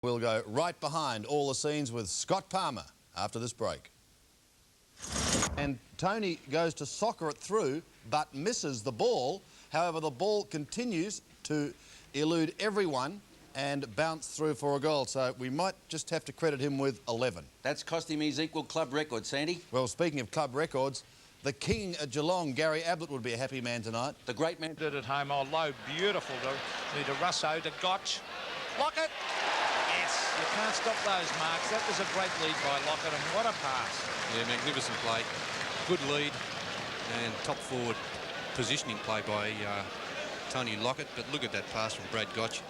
We'll go right behind all the scenes with Scott Palmer after this break. And Tony goes to soccer it through but misses the ball. However, the ball continues to elude everyone and bounce through for a goal. So we might just have to credit him with 11. That's cost him his equal club record, Sandy. Well, speaking of club records, the king at Geelong, Gary Ablett, would be a happy man tonight. The great man. Did at home. Oh, low, beautiful to Russo, to Gotch. Lockett. Yes, you can't stop those marks. That was a great lead by Lockett, and what a pass. Yeah, magnificent play. Good lead and top forward positioning play by Tony Lockett. But look at that pass from Brad Gotch.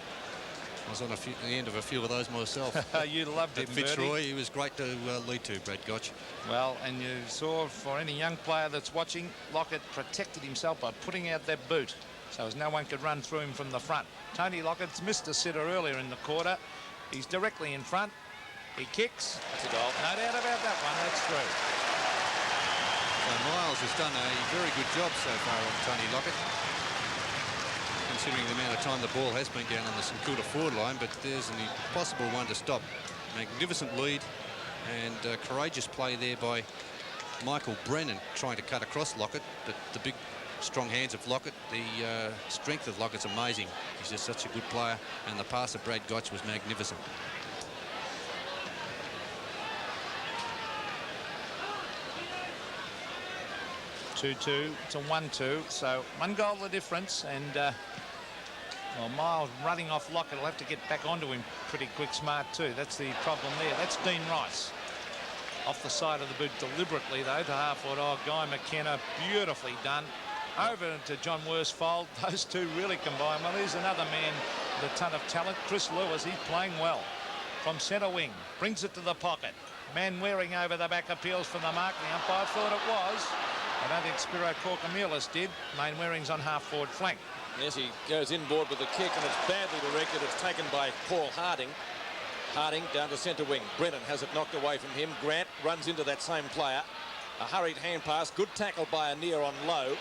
I was on the end of a few of those myself. You loved him, Fitzroy, he was great to lead to, Brad Gotch. Well, and you saw, for any young player that's watching, Lockett protected himself by putting out that boot so as no one could run through him from the front. Tony Lockett's missed a sitter earlier in the quarter. He's directly in front. He kicks. That's a goal. No doubt about that one. That's through. So Miles has done a very good job so far on Tony Lockett, considering the amount of time the ball has been down on the St Kilda forward line, but there's an impossible one to stop. Magnificent lead and courageous play there by Michael Brennan trying to cut across Lockett, but the big strong hands of Lockett, the strength of Lockett's amazing. He's just such a good player, and the pass of Brad Gotch was magnificent. It's a 1-2, so one goal the difference, and well, Miles running off Lockett will have to get back onto him pretty quick smart too. That's the problem there. That's Dean Rice off the side of the boot deliberately though to half-forward. Oh, Guy McKenna, beautifully done. Over to John Worsfold. Those two really combine well. Here's another man with a ton of talent. Chris Lewis, he's playing well from centre wing, brings it to the pocket. Man wearing over the back, appeals from the mark. The umpire thought it was. I don't think Spiro Korkamilis did. Main Waring's on half-forward flank. Yes, he goes inboard with the kick, and it's badly directed. It's taken by Paul Harding. Harding down to centre wing. Brennan has it knocked away from him. Grant runs into that same player. A hurried hand pass. Good tackle by Anir on low.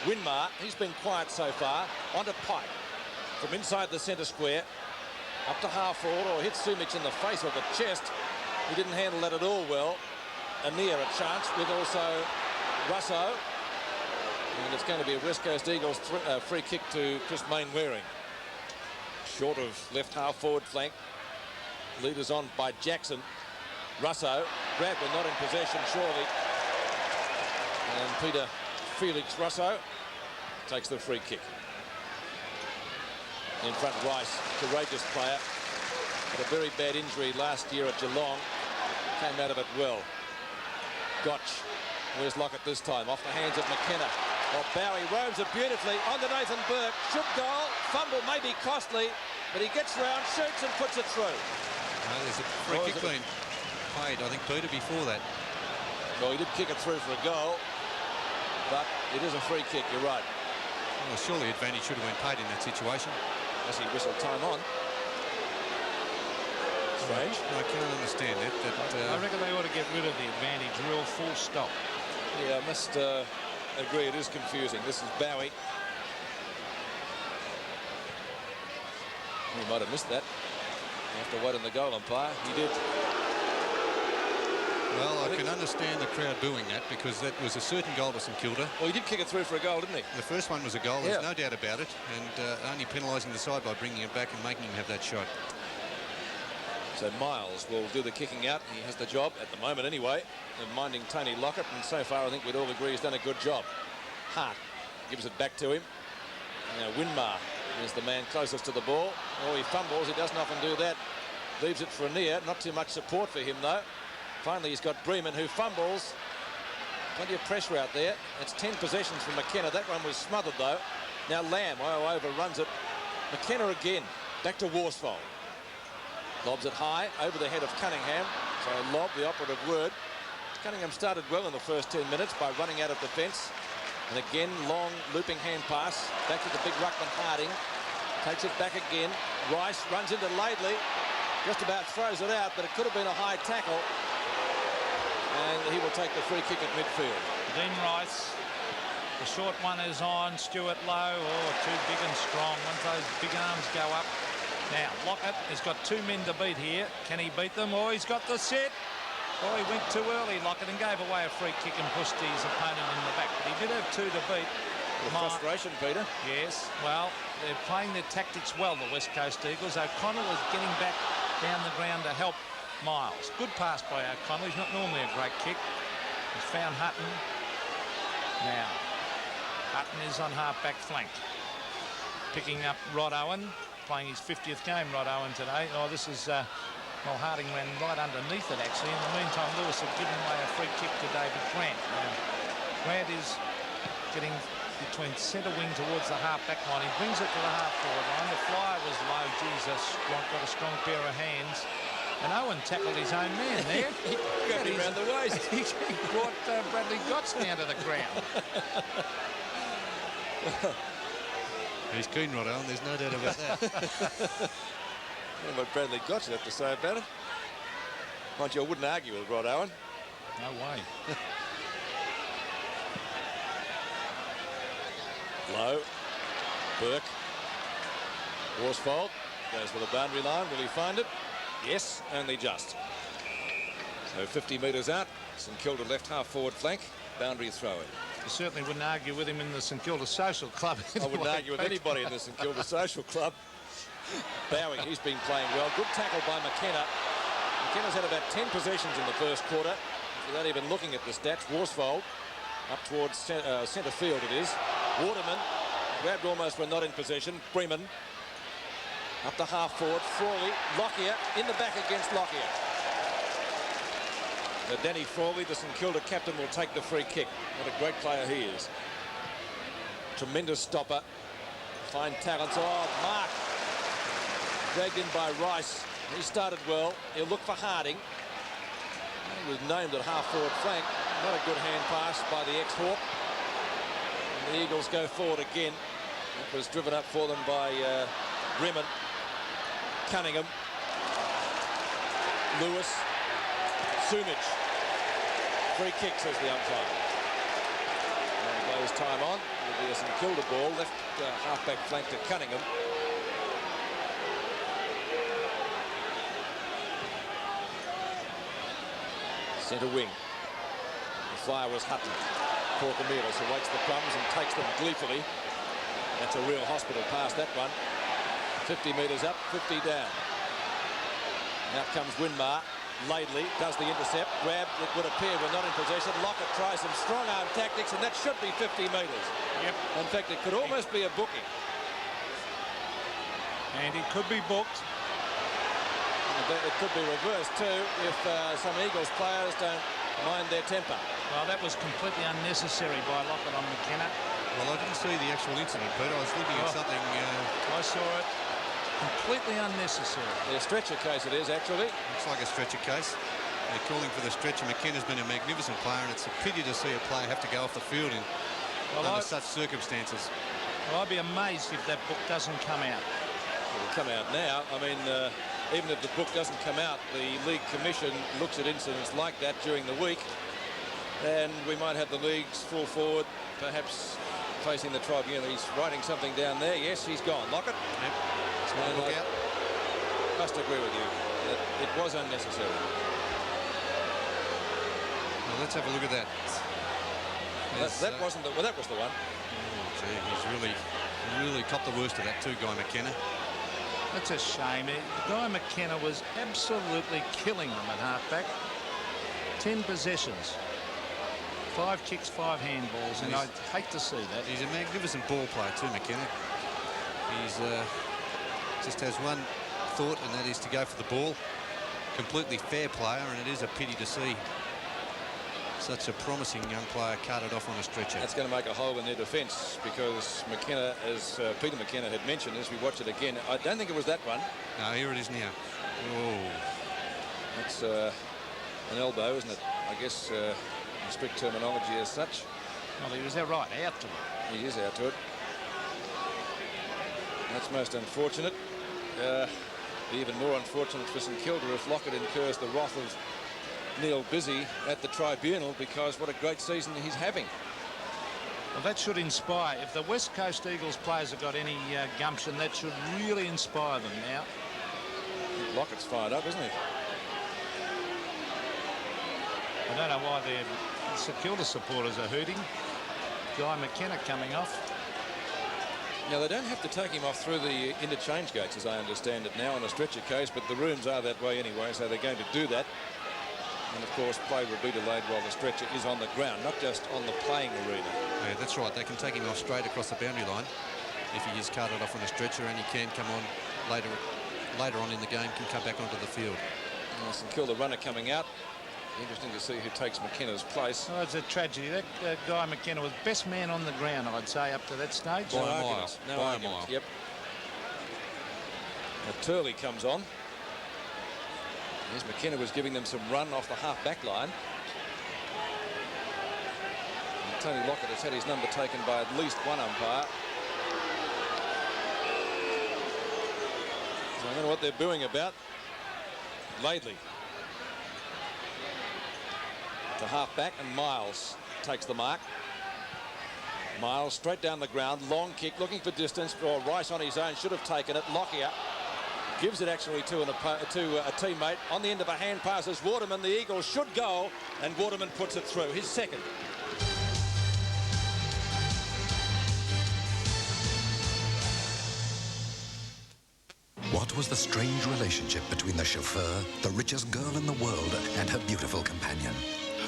Winmar, he's been quiet so far. Onto Pike. From inside the centre square. Up to half-forward, or hits Sumich in the face or the chest. He didn't handle that at all well. Anir a chance with also Russo, and it's going to be a West Coast Eagles free kick to Chris Mainwaring. Short of left half forward flank. Leaders on by Jackson. Russo, Bradley not in possession surely, and Peter Felix Russo takes the free kick. In front Rice, courageous player, had a very bad injury last year at Geelong, came out of it well. Gotch. Where's Lockett this time? Off the hands of McKenna. Well, Bowie roams it beautifully on to Nathan Burke. Should goal. Fumble may be costly, but he gets round, shoots and puts it through. There's a free kick being played, I think, Peter, before that. Well, he did kick it through for a goal, but it is a free kick, you're right. Well, surely advantage should have been paid in that situation. As he whistled time on. Strange. I can't understand that. I reckon they ought to get rid of the advantage rule, full stop. Yeah, I must agree, it is confusing. This is Bowie. He might have missed that. You have to wait on the goal umpire. He did. Well, I can understand the crowd booing that, because that was a certain goal to St Kilda. Well, he did kick it through for a goal, didn't he? The first one was a goal, there's no doubt about it, and only penalising the side by bringing it back and making him have that shot. So Miles will do the kicking out. He has the job, at the moment anyway, of minding Tony Lockett, and so far I think we'd all agree he's done a good job. Hart gives it back to him. Now Winmar is the man closest to the ball. Oh, he fumbles, he doesn't often do that. Leaves it for Anir, not too much support for him though. Finally he's got Bremen, who fumbles. Plenty of pressure out there. It's 10 possessions from McKenna. That one was smothered though. Now Lamb, overruns it. McKenna again, back to Worsfold. Lobs it high over the head of Cunningham. So lob, the operative word. Cunningham started well in the first 10 minutes by running out of defence. And again, long looping hand pass. Back to the big ruckman Harding. Takes it back again. Rice runs into Laidley. Just about throws it out, but it could have been a high tackle. And he will take the free kick at midfield. Dean Rice. The short one is on. Stuart Lowe. Oh, too big and strong. Once those big arms go up, Now, Lockett has got 2 men to beat here. Can he beat them? Oh, he's got the set. Oh, he went too early, Lockett, and gave away a free kick and pushed his opponent in the back. But he did have 2 to beat. The frustration, Peter. Yes, well, they're playing their tactics well, the West Coast Eagles. O'Connell is getting back down the ground to help Miles. Good pass by O'Connell. He's not normally a great kick. He's found Hutton. Now, Hutton is on half-back flank. Picking up Rod Owen, playing his 50th game, Rod Owen, today. Oh, this is, well, Harding ran right underneath it, actually. In the meantime, Lewis had given away a free kick to David Grant. Now, Grant is getting between centre wing towards the half-back line. He brings it to the half-forward line. The flyer was low. Jesus, got a strong pair of hands. And Owen tackled his own man there. He got him around the waist. He brought Bradley Gotts down to the ground. He's keen, Rod Owen. There's no doubt about that. What Bradley Gotts have to say about it. Mind you, I wouldn't argue with Rod Owen. No way. Low. Burke. Worsfold goes for the boundary line. Will he find it? Yes, only just. So 50 metres out. St Kilda left half forward flank. Boundary throw in. You certainly wouldn't argue with him in the St Kilda Social Club. I wouldn't argue with anybody in the St Kilda Social Club. Bowing, he's been playing well. Good tackle by McKenna. McKenna's had about 10 possessions in the first quarter without even looking at the stats. Worsfold up towards centre field it is. Waterman grabbed almost when not in possession. Bremen up to half forward. Frawley, Lockyer in the back against Lockyer. Danny Frawley, the St Kilda captain, will take the free kick. What a great player he is. Tremendous stopper. Fine talents. Oh, Mark. Dragged in by Rice. He started well. He'll look for Harding. He was named at half-forward flank. Not a good hand pass by the ex-Hawk. The Eagles go forward again. That was driven up for them by Bremen. Cunningham. Lewis. Sumich. Free kick, says the umpire. And blows time on. It'll be a St Kilda ball. Left half-back flank to Cunningham. Centre wing. The flyer was Hutton. Corcomelis awaits the crumbs and takes them gleefully. That's a real hospital pass, that one. 50 metres up, 50 down. Out comes Winmar. Laidley does the intercept. Grab, it would appear we're not in possession. Lockett tries some strong arm tactics, and that should be 50 metres. Yep. In fact, it could almost be a booking. And it could be booked. It could be reversed too if some Eagles players don't mind their temper. Well, that was completely unnecessary by Lockett on McKenna. Well, I didn't see the actual incident, Peter. I was looking at something. I saw it. Completely unnecessary. A stretcher case it is, actually. Looks like a stretcher case. They're calling for the stretcher. McKenna's been a magnificent player, and it's a pity to see a player have to go off the field under such circumstances. Well, I'd be amazed if that book doesn't come out. It'll come out now. I mean, even if the book doesn't come out, the League Commission looks at incidents like that during the week, and we might have the leagues full forward, perhaps facing the tribunal. He's writing something down there. Yes, he's gone. Lockett. Yep. And I must agree with you. It was unnecessary. Well, let's have a look at that. That wasn't the. Well, that was the one. Oh, gee, he's really copped the worst of that too, Guy McKenna. That's a shame. Guy McKenna was absolutely killing them at halfback. 10 possessions. 5 kicks, 5 handballs, and I'd hate to see that. He's a magnificent ball player too, McKenna. He's just has one thought, and that is to go for the ball. Completely fair player, and it is a pity to see such a promising young player carted off on a stretcher. That's going to make a hole in their defence, because McKenna, as Peter McKenna had mentioned, as we watch it again, I don't think it was that one. No, here it is now. Oh. That's an elbow, isn't it? I guess in strict terminology as such. Well, he was there right out to it. He is out to it. That's most unfortunate. Be even more unfortunate for St Kilda if Lockett incurs the wrath of Neil Busy at the tribunal, because what a great season he's having. Well, that should inspire. If the West Coast Eagles players have got any gumption, that should really inspire them now. Lockett's fired up, isn't he? I don't know why the Kilda supporters are hooting. Guy McKenna coming off. Now, they don't have to take him off through the interchange gates, as I understand it now, on a stretcher case, but the rooms are that way anyway, so they're going to do that. And, of course, play will be delayed while the stretcher is on the ground, not just on the playing arena. Yeah, that's right. They can take him off straight across the boundary line if he is carted off on a stretcher, and he can come on later on in the game, can come back onto the field. St Kilda runner coming out. Interesting to see who takes McKenna's place. Oh, it's a tragedy. That guy McKenna was best man on the ground, I'd say, up to that stage. No By a mile. arguments. No By a arguments. mile. Yep. Now Turley comes on. Here's McKenna was giving them some run off the half-back line. And Tony Lockett has had his number taken by at least one umpire. So I don't know what they're booing about. Laidley. To half-back, and Miles takes the mark. Miles straight down the ground, long kick, looking for distance. Or Rice on his own should have taken it. Lockyer gives it actually to a teammate. On the end of a hand pass is Waterman. The Eagles should go, and Waterman puts it through. His second. What was the strange relationship between the chauffeur, the richest girl in the world, and her beautiful companion?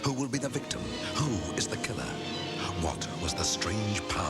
Who will be the victim? Who is the killer? What was the strange power